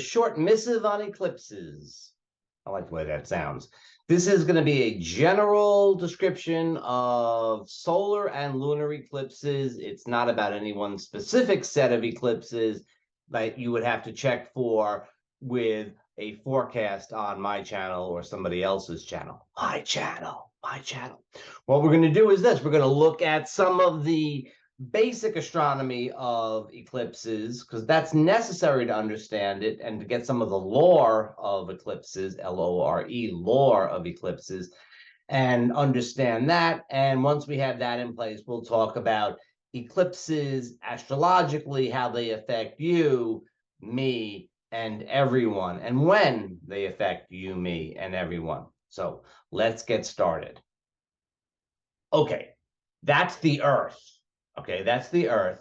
short missive on eclipses. I like the way that sounds. This is going to be a general description of solar and lunar eclipses. It's not about any one specific set of eclipses that you would have to check for with a forecast on my channel or somebody else's channel. My channel. What we're going to do is this. We're going to look at some of the basic astronomy of eclipses, because that's necessary to understand it and to get some of the lore of eclipses, L-O-R-E, lore of eclipses, and understand that. And once we have that in place, we'll talk about eclipses astrologically, how they affect you, me, and everyone, and when they affect you, me, and everyone. So let's get started. Okay, that's the Earth. Okay, that's the Earth.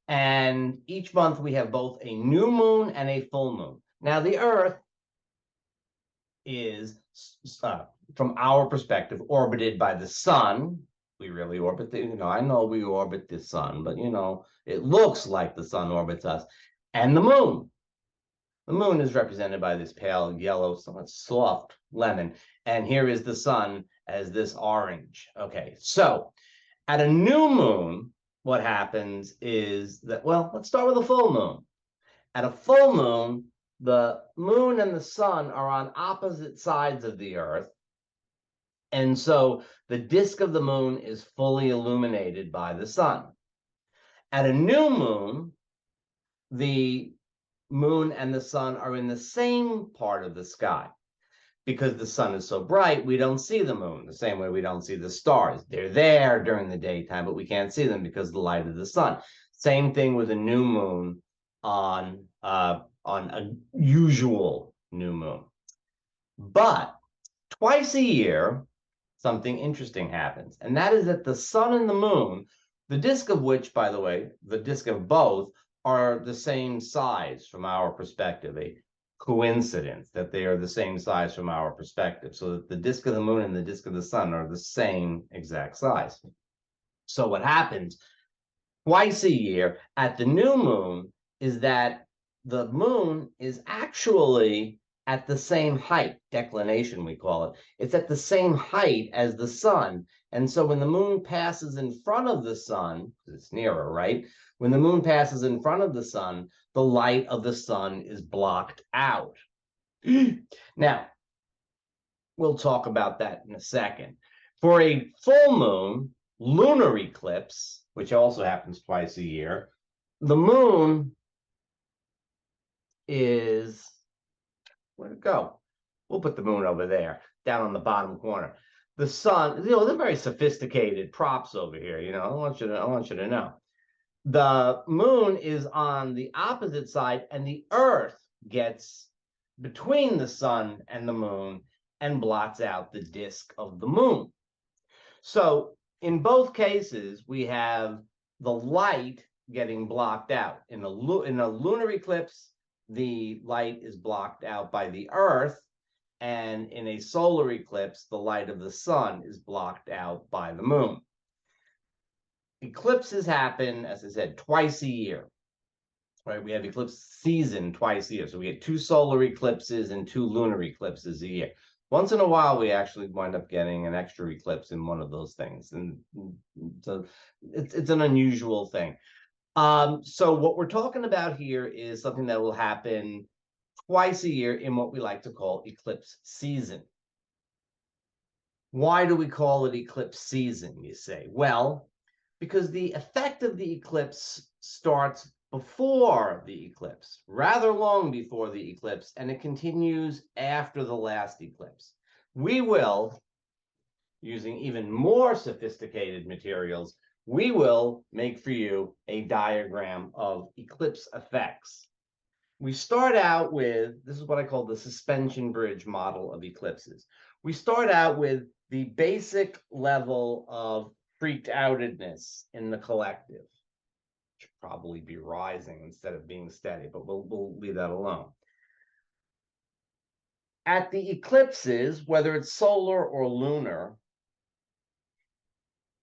And each month we have both a new moon and a full moon. Now, the Earth is, from our perspective, orbited by the sun. We really orbit I know we orbit the sun, but, it looks like the sun orbits us. And the moon. The moon is represented by this pale yellow, somewhat soft lemon. And here is the sun as this orange. Okay, so at a new moon, what happens is that, well, let's start with a full moon. At a full moon, the moon and the sun are on opposite sides of the Earth. And so the disk of the moon is fully illuminated by the sun. At a new moon, the moon and the sun are in the same part of the sky. Because the sun is so bright, we don't see the moon the same way we don't see the stars. They're there during the daytime, but we can't see them because of the light of the sun. Same thing with a new moon on a usual new moon. But twice a year, something interesting happens, and that is that the sun and the moon, the disk of which, by the way, the disk of both are the same size from our perspective, a coincidence that they are the same size from our perspective, so that the disk of the moon and the disk of the sun are the same exact size. So what happens twice a year at the new moon is that the moon is actually at the same height, declination we call it. It's at the same height as the sun. And so when the moon passes in front of the sun, it's nearer, right? When the moon passes in front of the sun, the light of the sun is blocked out. Now, we'll talk about that in a second. For a full moon, lunar eclipse, which also happens twice a year, the moon is, where'd it go? We'll put the moon over there, down on the bottom corner. The sun, they're very sophisticated props over here, I want you to know. The moon is on the opposite side, and the Earth gets between the sun and the moon and blots out the disk of the moon. So in both cases, we have the light getting blocked out. In a lunar eclipse, the light is blocked out by the Earth, and in a solar eclipse, the light of the sun is blocked out by the moon. Eclipses happen, as I said, twice a year, right? We have eclipse season twice a year. So we get 2 solar eclipses and 2 lunar eclipses a year. Once in a while, we actually wind up getting an extra eclipse in one of those things. And so it's an unusual thing. So what we're talking about here is something that will happen twice a year in what we like to call eclipse season. Why do we call it eclipse season, you say? Well, because the effect of the eclipse starts before the eclipse, rather long before the eclipse, and it continues after the last eclipse. We will, using even more sophisticated materials, we will make for you a diagram of eclipse effects. We start out with, this is what I call the suspension bridge model of eclipses. We start out with the basic level of freaked outedness in the collective. Should probably be rising instead of being steady, but we'll leave that alone. At the eclipses, whether it's solar or lunar,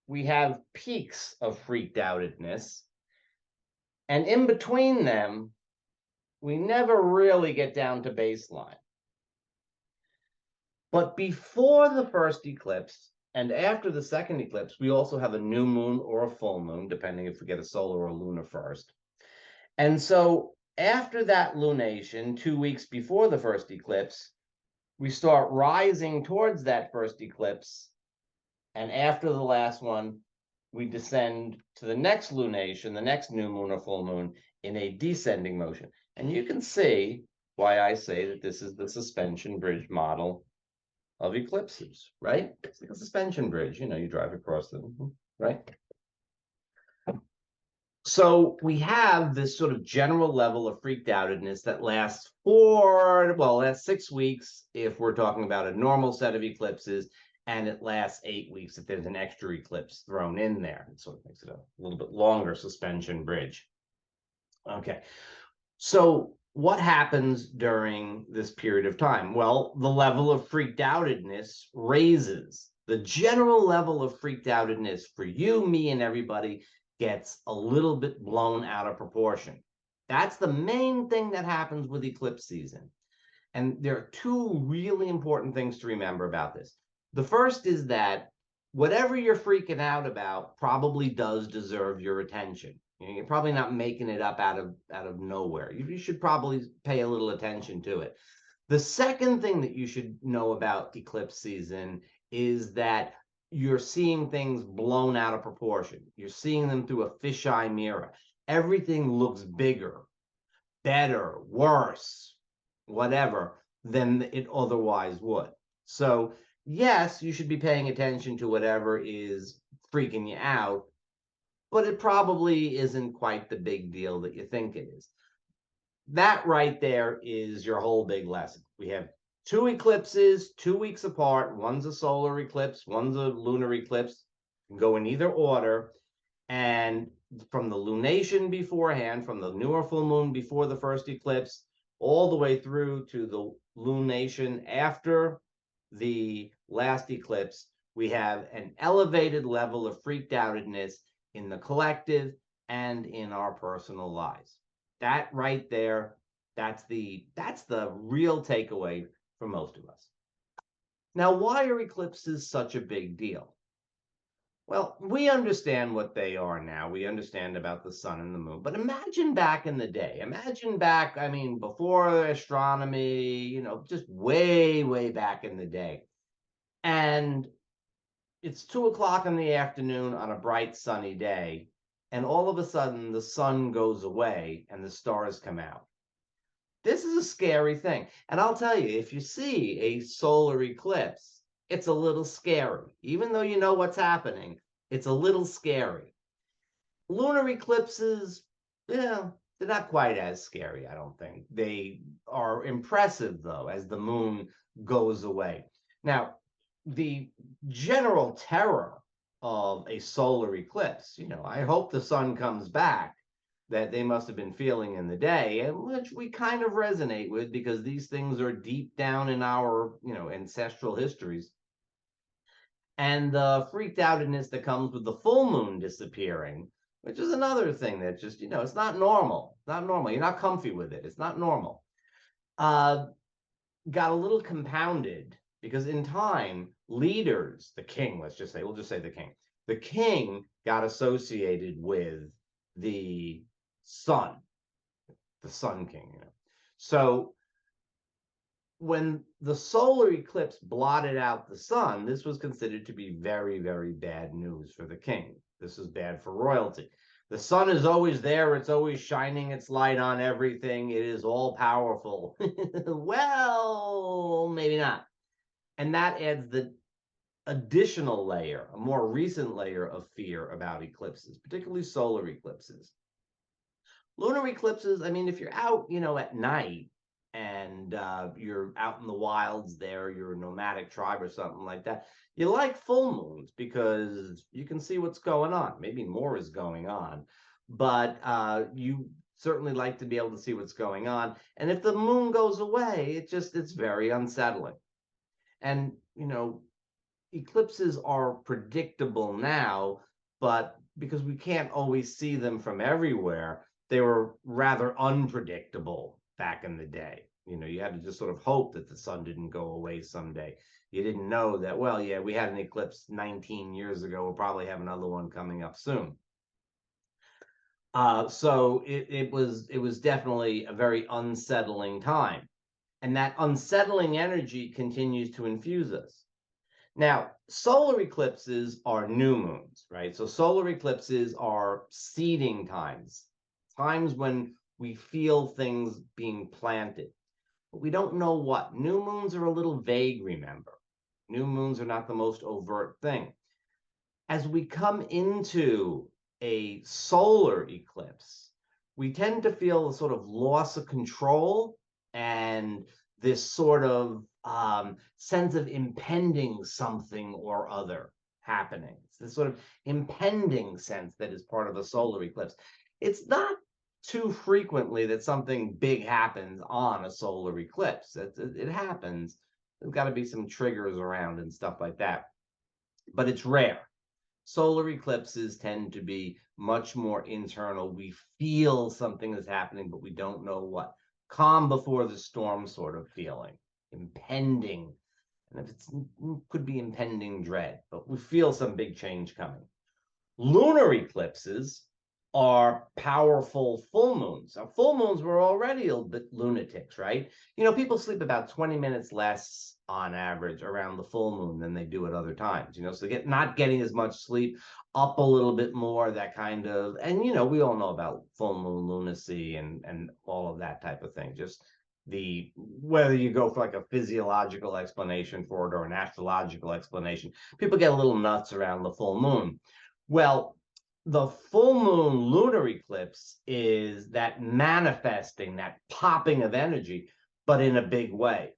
we have peaks of freaked outedness, and in between them, We never really get down to baseline. But before the first eclipse and after the second eclipse, we also have a new moon or a full moon, depending if we get a solar or a lunar first. And so after that lunation, 2 weeks before the first eclipse, we start rising towards that first eclipse. And after the last one, we descend to the next lunation, the next new moon or full moon, in a descending motion. And you can see why I say that this is the suspension bridge model of eclipses, right? It's like a suspension bridge. You drive across them, right? So we have this sort of general level of freaked outedness that lasts that's 6 weeks if we're talking about a normal set of eclipses, and it lasts 8 weeks if there's an extra eclipse thrown in there. It sort of makes it a little bit longer suspension bridge. Okay, so what happens during this period of time? Well, the level of freaked outedness raises. The general level of freaked outedness for you, me, and everybody gets a little bit blown out of proportion. That's the main thing that happens with eclipse season. And there are two really important things to remember about this. The first is that whatever you're freaking out about probably does deserve your attention. You're probably not making it up out of nowhere. You should probably pay a little attention to it. The second thing that you should know about eclipse season is that you're seeing things blown out of proportion. You're seeing them through a fisheye mirror. Everything looks bigger, better, worse, whatever, than it otherwise would. So, yes, you should be paying attention to whatever is freaking you out, but it probably isn't quite the big deal that you think it is. That right there is your whole big lesson. We have two eclipses, 2 weeks apart. One's a solar eclipse, one's a lunar eclipse. You can go in either order. And from the lunation beforehand, from the new or full moon before the first eclipse, all the way through to the lunation after the last eclipse, we have an elevated level of freaked outedness in the collective and in our personal lives. That right there, that's the real takeaway for most of us. Now, why are eclipses such a big deal? Well, we understand what they are now. We understand about the sun and the moon. But imagine back in the day. Imagine back, before astronomy, just way, way back in the day. And it's 2 o'clock in the afternoon on a bright, sunny day. And all of a sudden, the sun goes away and the stars come out. This is a scary thing. And I'll tell you, if you see a solar eclipse, it's a little scary. Even though you know what's happening, it's a little scary. Lunar eclipses, yeah, they're not quite as scary, I don't think. They are impressive, though, as the moon goes away. Now, the general terror of a solar eclipse, I hope the sun comes back, that they must have been feeling in the day, and which we kind of resonate with because these things are deep down in our, ancestral histories. And the freaked outedness that comes with the full moon disappearing, which is another thing that just, it's not normal. Not normal. You're not comfy with it. It's not normal. Got a little compounded because in time, leaders, the king, we'll just say the king got associated with the sun king. So when the solar eclipse blotted out the sun, this was considered to be very, very bad news for the king. This is bad for royalty. The sun is always there. It's always shining its light on everything. It is all powerful. Well, maybe not. And that adds the additional layer, a more recent layer of fear about eclipses, particularly solar eclipses. Lunar eclipses, if you're out, at night and you're out in the wilds there, you're a nomadic tribe or something like that, you like full moons because you can see what's going on. Maybe more is going on, but you certainly like to be able to see what's going on. And if the moon goes away, it's very unsettling. And, eclipses are predictable now, but because we can't always see them from everywhere, they were rather unpredictable back in the day. You had to just sort of hope that the sun didn't go away someday. You didn't know that, well, yeah, we had an eclipse 19 years ago. We'll probably have another one coming up soon. So it was definitely a very unsettling time. And that unsettling energy continues to infuse us. Now, solar eclipses are new moons, right? So solar eclipses are seeding times, times when we feel things being planted, but we don't know what. New moons are a little vague, remember. New moons are not the most overt thing. As we come into a solar eclipse, we tend to feel a sort of loss of control and this sort of sense of impending something or other happening. It's this sort of impending sense that is part of a solar eclipse. It's not too frequently that something big happens on a solar eclipse. It happens. There's got to be some triggers around and stuff like that, but it's rare. Solar eclipses tend to be much more internal. We feel something is happening, but we don't know what. Calm before the storm sort of feeling, impending. And if it could be impending dread, but we feel some big change coming. Lunar eclipses are powerful full moons. Now, full moons were already a bit lunatics, right? People sleep about 20 minutes less on average around the full moon than they do at other times, so not getting as much sleep, up a little bit more, that kind of, and we all know about full moon lunacy and all of that type of thing. Just whether you go for like a physiological explanation for it or an astrological explanation, people get a little nuts around the full moon. Well, the full moon lunar eclipse is that manifesting, that popping of energy, but in a big way.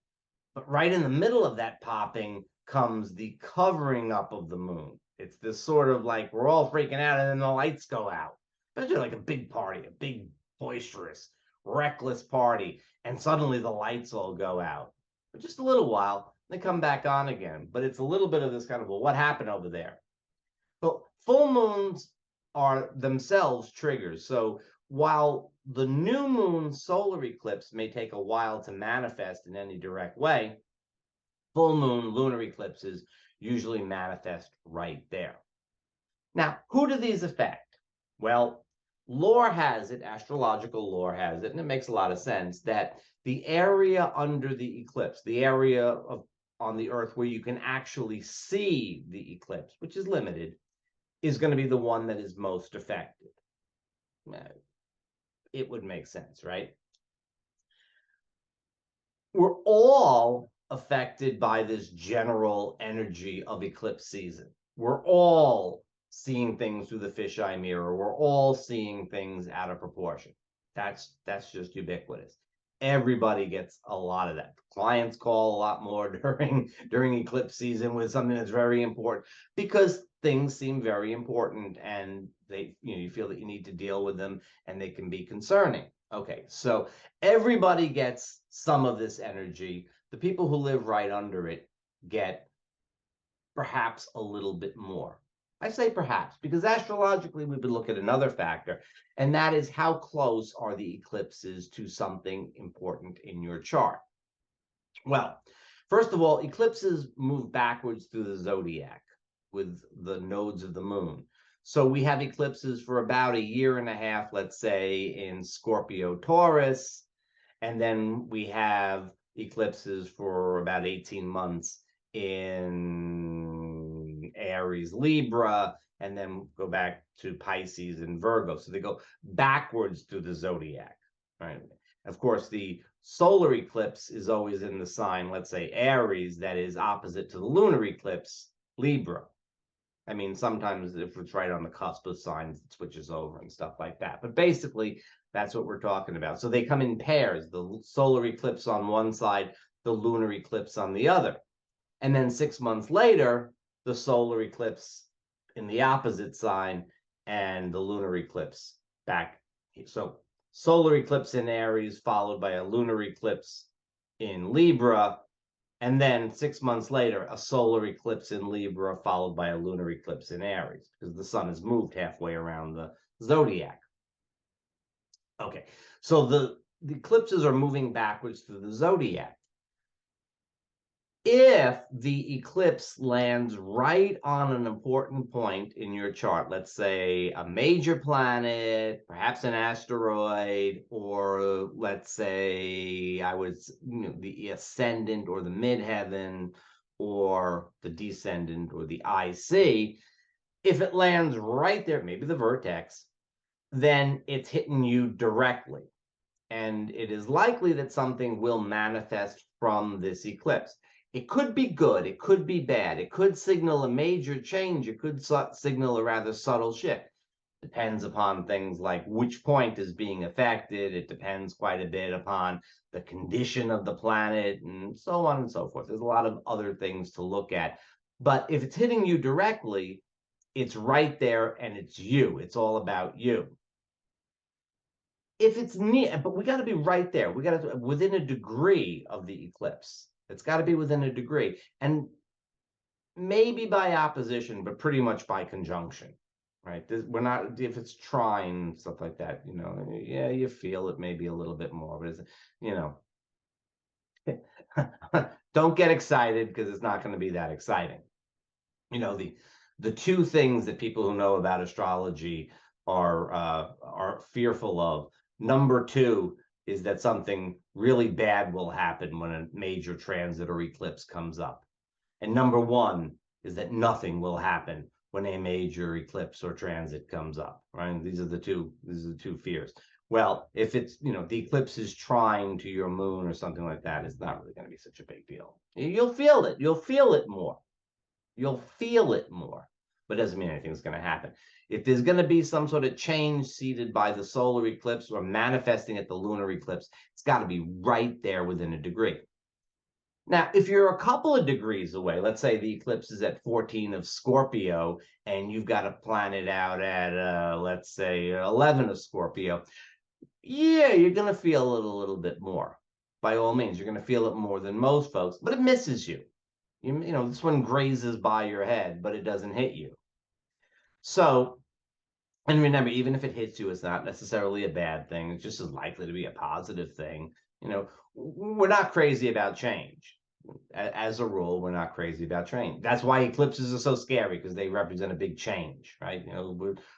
But right in the middle of that popping comes the covering up of the moon. It's this sort of like we're all freaking out and then the lights go out. Especially like a big party, a big, boisterous, reckless party. And suddenly the lights all go out. For just a little while, they come back on again. But it's a little bit of this kind of, well, what happened over there? But full moons are themselves triggers. So while the new moon solar eclipse may take a while to manifest in any direct way, full moon lunar eclipses usually manifest right there. Now, who do these affect? Well, lore has it, astrological lore has it, and it makes a lot of sense that the area under the eclipse, the area on the Earth where you can actually see the eclipse, which is limited, is going to be the one that is most affected. It would make sense, right? We're all affected by this general energy of eclipse season. We're all seeing things through the fisheye mirror. We're all seeing things out of proportion. That's just ubiquitous. Everybody gets a lot of that. Clients call a lot more during eclipse season with something that's very important because things seem very important and you feel that you need to deal with them and they can be concerning. Okay, so everybody gets some of this energy. The people who live right under it get perhaps a little bit more. I say perhaps because astrologically we would look at another factor, and that is how close are the eclipses to something important in your chart. Well, first of all, eclipses move backwards through the zodiac with the nodes of the moon. So we have eclipses for about a year and a half, let's say, in Scorpio, Taurus, and then we have eclipses for about 18 months in Aries, Libra, and then go back to Pisces and Virgo. So they go backwards through the zodiac, right? Of course, the solar eclipse is always in the sign, let's say Aries, that is opposite to the lunar eclipse, Libra. I mean, sometimes if it's right on the cusp of signs, it switches over and stuff like that. But basically, that's what we're talking about. So they come in pairs, the solar eclipse on one side, the lunar eclipse on the other. And then 6 months later, the solar eclipse in the opposite sign and the lunar eclipse back. So solar eclipse in Aries, followed by a lunar eclipse in Libra. And then 6 months later, a solar eclipse in Libra, followed by a lunar eclipse in Aries, because the sun has moved halfway around the zodiac. Okay, so the eclipses are moving backwards through the zodiac. If the eclipse lands right on an important point in your chart, let's say a major planet, perhaps an asteroid, or let's say the ascendant or the midheaven or the descendant or the IC, if it lands right there, maybe the vertex, then it's hitting you directly. And it is likely that something will manifest from this eclipse. It could be good, it could be bad, it could signal a major change, it could signal a rather subtle shift. Depends upon things like which point is being affected. It depends quite a bit upon the condition of the planet and so on and so forth. There's a lot of other things to look at. But if it's hitting you directly, it's right there and it's you. It's all about you. If it's near, but we got to be right there. We got to within a degree of the eclipse. It's got to be within a degree, and maybe by opposition, but pretty much by conjunction, right? We're not, if it's trine, stuff like that, yeah, you feel it maybe a little bit more, but it's, don't get excited because it's not going to be that exciting. The two things that people who know about astrology are fearful of. Number two is that something really bad will happen when a major transit or eclipse comes up. And number one is that nothing will happen when a major eclipse or transit comes up, right? These are the two fears. Well, if it's, the eclipse is trine to your moon or something like that, it's not really going to be such a big deal. You'll feel it. You'll feel it more. You'll feel it more, but it doesn't mean anything's going to happen. If there's going to be some sort of change seeded by the solar eclipse or manifesting at the lunar eclipse, it's got to be right there within a degree. Now, if you're a couple of degrees away, let's say the eclipse is at 14 of Scorpio, and you've got a planet out at, let's say, 11 of Scorpio, yeah, you're going to feel it a little bit more. By all means, you're going to feel it more than most folks, but it misses you. This one grazes by your head, but it doesn't hit you. So, and remember, even if it hits you, it's not necessarily a bad thing. It's just as likely to be a positive thing. We're not crazy about change. As a rule, we're not crazy about change. That's why eclipses are so scary, because they represent a big change, right?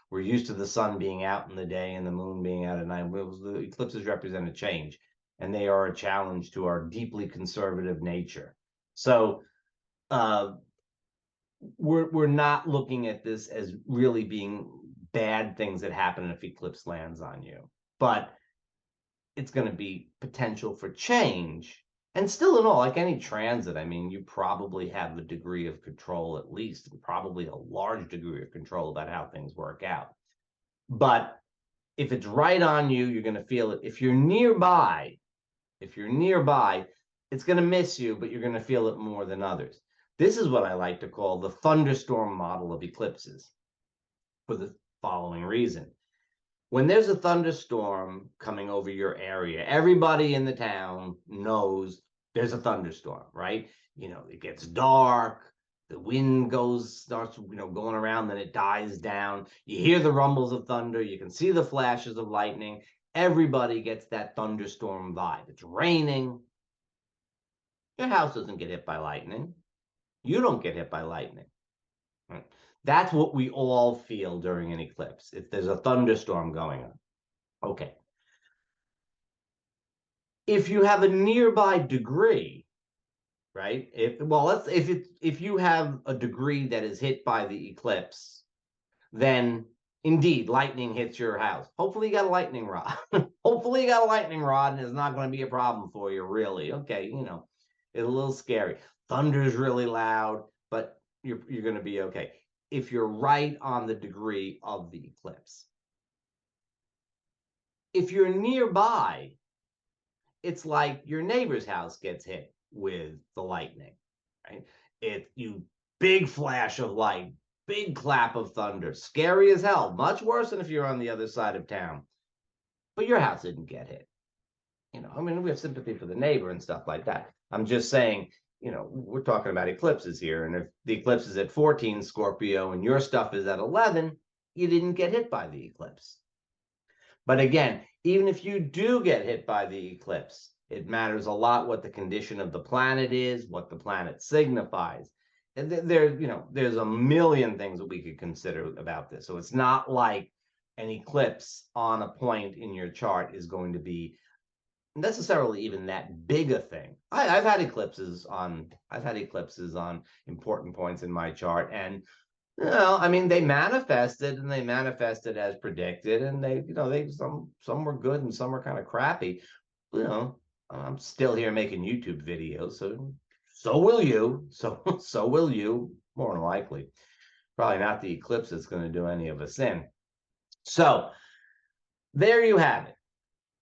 We're used to the sun being out in the day and the moon being out at night. The eclipses represent a change, and they are a challenge to our deeply conservative nature. So we're not looking at this as really being bad things that happen if eclipse lands on you, but it's going to be potential for change. And still in all, like any transit, I mean, you probably have a degree of control, at least, probably a large degree of control about how things work out. But if it's right on you, you're going to feel it. If you're nearby, it's going to miss you, but you're going to feel it more than others. This is what I like to call the thunderstorm model of eclipses, for the following reason. When there's a thunderstorm coming over your area, everybody in the town knows there's a thunderstorm, right? It gets dark, the wind starts going around, then it dies down. You hear the rumbles of thunder, you can see the flashes of lightning. Everybody gets that thunderstorm vibe. It's raining. Your house doesn't get hit by lightning. You don't get hit by lightning. Right? That's what we all feel during an eclipse, if there's a thunderstorm going on. Okay. If you have a nearby degree, right? If you have a degree that is hit by the eclipse, then indeed lightning hits your house. Hopefully you got a lightning rod. Hopefully you got a lightning rod and it's not going to be a problem for you, really. Okay, it's a little scary. Thunder's really loud, but you're going to be okay if you're right on the degree of the eclipse. If you're nearby, it's like your neighbor's house gets hit with the lightning, right? Big flash of light, big clap of thunder, scary as hell, much worse than if you're on the other side of town. But your house didn't get hit. We have sympathy for the neighbor and stuff like that. I'm just saying, we're talking about eclipses here. And if the eclipse is at 14 Scorpio and your stuff is at 11, you didn't get hit by the eclipse. But again, even if you do get hit by the eclipse, it matters a lot what the condition of the planet is, what the planet signifies. And there's a million things that we could consider about this. So it's not like an eclipse on a point in your chart is going to be necessarily even that big a thing. I've had eclipses on important points in my chart, and I mean, they manifested and they manifested as predicted, and some were good and some were kind of crappy. You know, I'm still here making YouTube videos, so will you. So will you, more than likely. Probably not the eclipse that's going to do any of us in. So there you have it.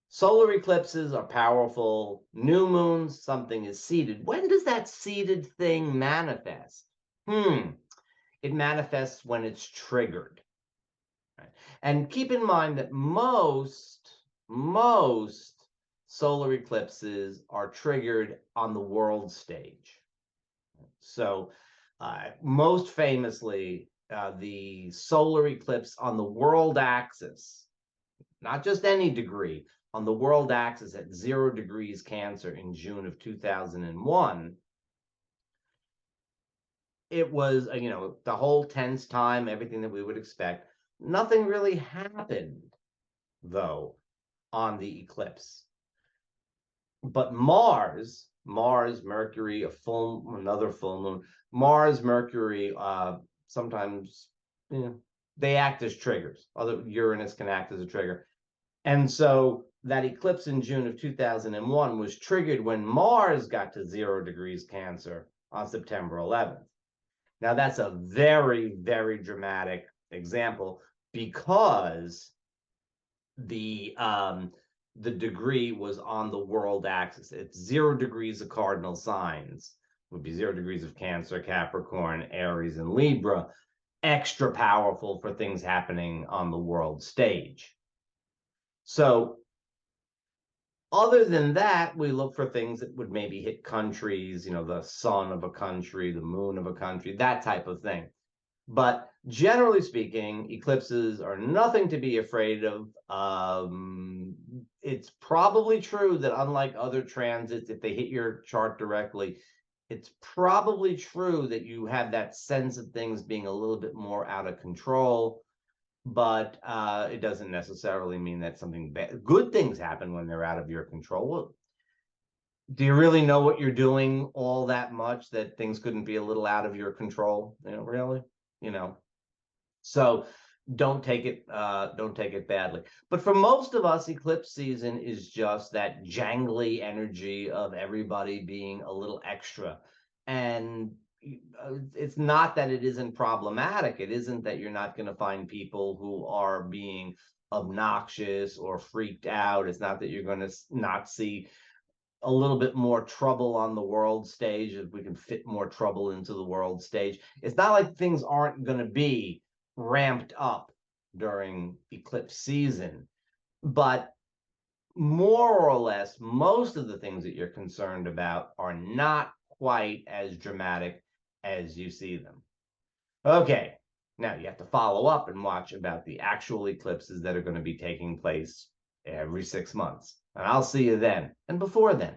Solar eclipses are powerful. New moons, something is seeded. When does that seeded thing manifest? It manifests when it's triggered. Right? And keep in mind that most solar eclipses are triggered on the world stage. So most famously, the solar eclipse on the world axis, not just any degree, on the world axis at 0 degrees Cancer in June of 2001, it was, the whole tense time, everything that we would expect. Nothing really happened, though, on the eclipse. But Mars, Mercury, another full moon, Mars, Mercury, sometimes, they act as triggers. Although Uranus can act as a trigger. And so that eclipse in June of 2001 was triggered when Mars got to 0 degrees Cancer on September 11th. Now, that's a very, very dramatic example because the degree was on the world axis. It's 0 degrees of cardinal signs, would be 0 degrees of Cancer, Capricorn, Aries, and Libra, extra powerful for things happening on the world stage. So other than that, we look for things that would maybe hit countries, the sun of a country, the moon of a country, that type of thing. But generally speaking, eclipses are nothing to be afraid of. It's probably true that unlike other transits, if they hit your chart directly, it's probably true that you have that sense of things being a little bit more out of control. But it doesn't necessarily mean that something bad, good things happen when they're out of your control. Well, do you really know what you're doing all that much that things couldn't be a little out of your control? Really, so don't take it badly. But for most of us, eclipse season is just that jangly energy of everybody being a little extra. And it's not that it isn't problematic. It isn't that you're not going to find people who are being obnoxious or freaked out. It's not that you're going to not see a little bit more trouble on the world stage, if we can fit more trouble into the world stage. It's not like things aren't going to be ramped up during eclipse season, but more or less, most of the things that you're concerned about are not quite as dramatic as you see them. Okay, now you have to follow up and watch about the actual eclipses that are going to be taking place every 6 months. And I'll see you then and before then.